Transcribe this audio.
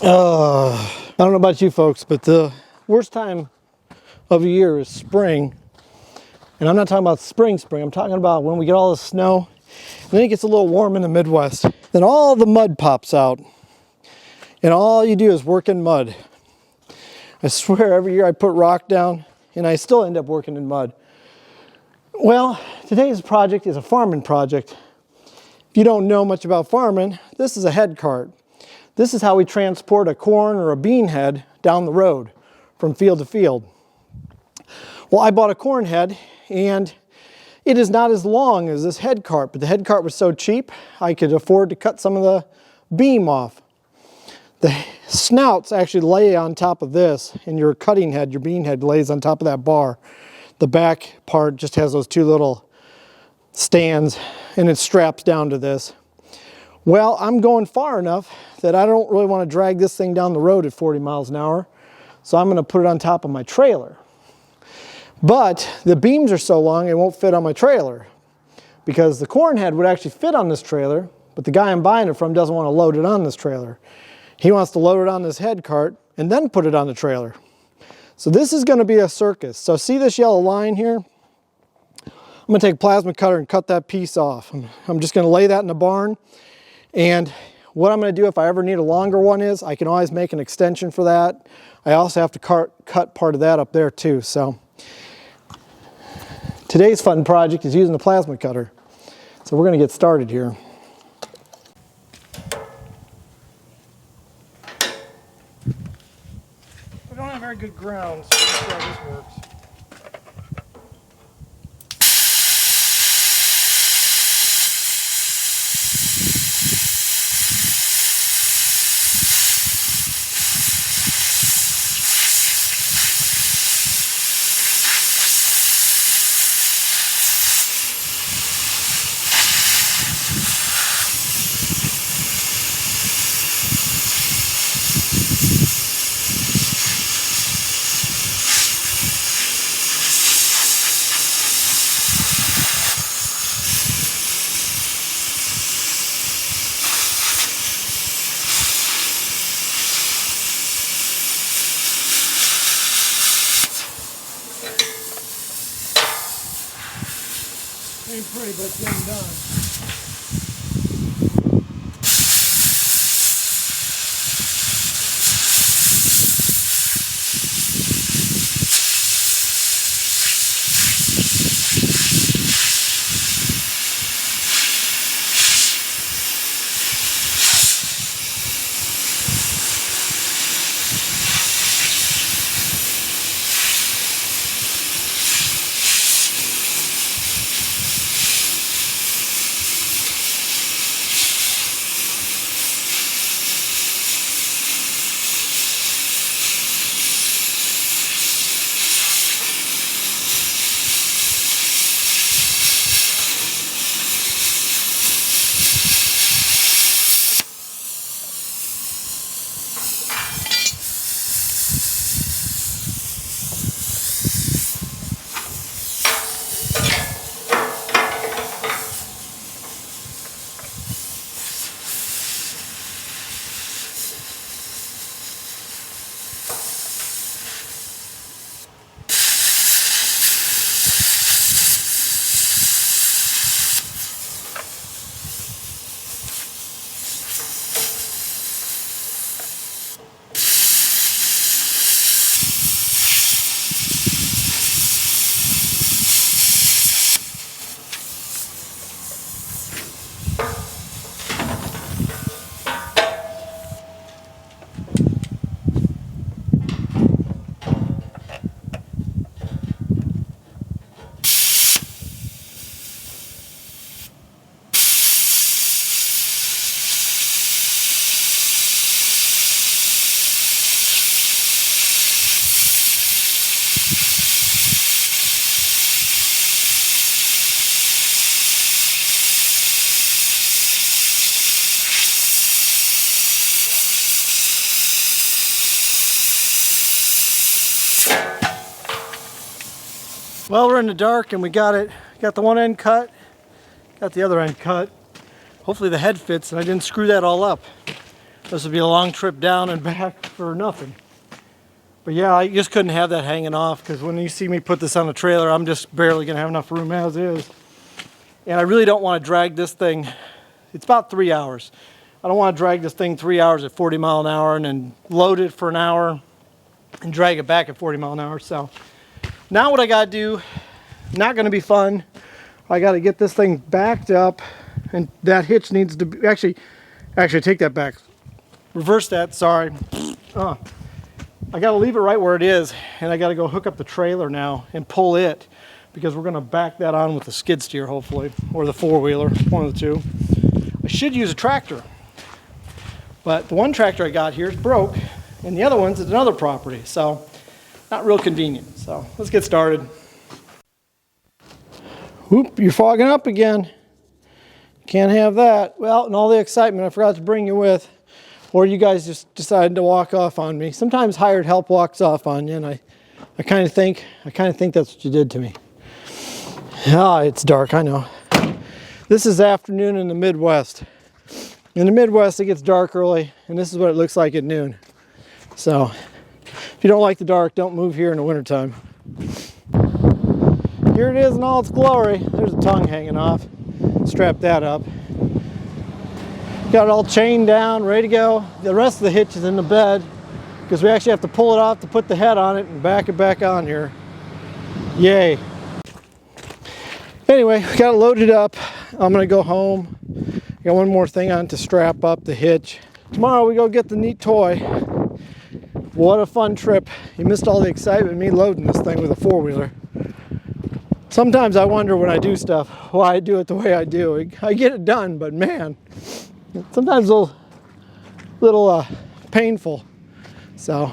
I don't know about you folks, but the worst time of the year is spring. And I'm not talking about spring, I'm talking about when we get all the snow, and then it gets a little warm in the Midwest. Then all the mud pops out, and all you do is work in mud. I swear every year I put rock down, and I still end up working in mud. Well, today's project is a farming project. If you don't know much about farming, this is a head cart. This is how we transport a corn or a bean head down the road from field to field. Well, I bought a corn head, and it is not as long as this head cart, but the head cart was so cheap, I could afford to cut some of the beam off. The snouts actually lay on top of this, and your cutting head, your bean head, lays on top of that bar. The back part just has those two little stands, and it straps down to this. Well, I'm going far enough that I don't really want to drag this thing down the road at 40 miles an hour, so I'm going to put it on top of my trailer. But the beams are so long it won't fit on my trailer, because the corn head would actually fit on this trailer, but the guy I'm buying it from doesn't want to load it on this trailer. He wants to load it on this head cart and then put it on the trailer. So this is going to be a circus. So see this yellow line here? I'm going to take a plasma cutter and cut that piece off. I'm just going to lay that in the barn. And what I'm going to do if I ever need a longer one is I can always make an extension for that. I also have to cut part of that up there too. So today's fun project is using the plasma cutter. So we're going to get started here. I don't have very good ground, so let's see how this works. Ain't pretty, but it's getting done. Well, we're in the dark and we got the one end cut, got the other end cut. Hopefully the head fits and I didn't screw that all up. This would be a long trip down and back for nothing. But yeah, I just couldn't have that hanging off because when you see me put this on a trailer, I'm just barely gonna have enough room as is. And I really don't want to drag this thing. It's about 3 hours. I don't want to drag this thing 3 hours at 40 mile an hour and then load it for an hour and drag it back at 40 mile an hour. So now what I gotta do, not gonna be fun. I gotta get this thing backed up, and that hitch needs to be, actually take that back. Reverse that, sorry. I gotta leave it right where it is, and I gotta go hook up the trailer now and pull it, because we're gonna back that on with the skid steer hopefully, or the four-wheeler, one of the two. I should use a tractor, but the one tractor I got here is broke, and the other one's at another property, so not real convenient. So let's get started. Whoop, you're fogging up again. Can't have that. Well, and all the excitement I forgot to bring you with, or you guys just decided to walk off on me. Sometimes hired help walks off on you, and I kind of think that's what you did to me. Ah, it's dark, I know. This is afternoon in the Midwest. In the Midwest, it gets dark early, and this is what it looks like at noon. So, if you don't like the dark, don't move here in the wintertime. Here it is in all its glory. There's a tongue hanging off. Strap that up. Got it all chained down, ready to go. The rest of the hitch is in the bed because we actually have to pull it off to put the head on it and back it back on here. Yay. Anyway, we got it loaded up. I'm gonna go home. Got one more thing on to strap up the hitch. Tomorrow we go get the neat toy. What a fun trip. You missed all the excitement of me loading this thing with a four-wheeler. Sometimes I wonder when I do stuff why I do it the way I do. I get it done, but man, sometimes a little painful. So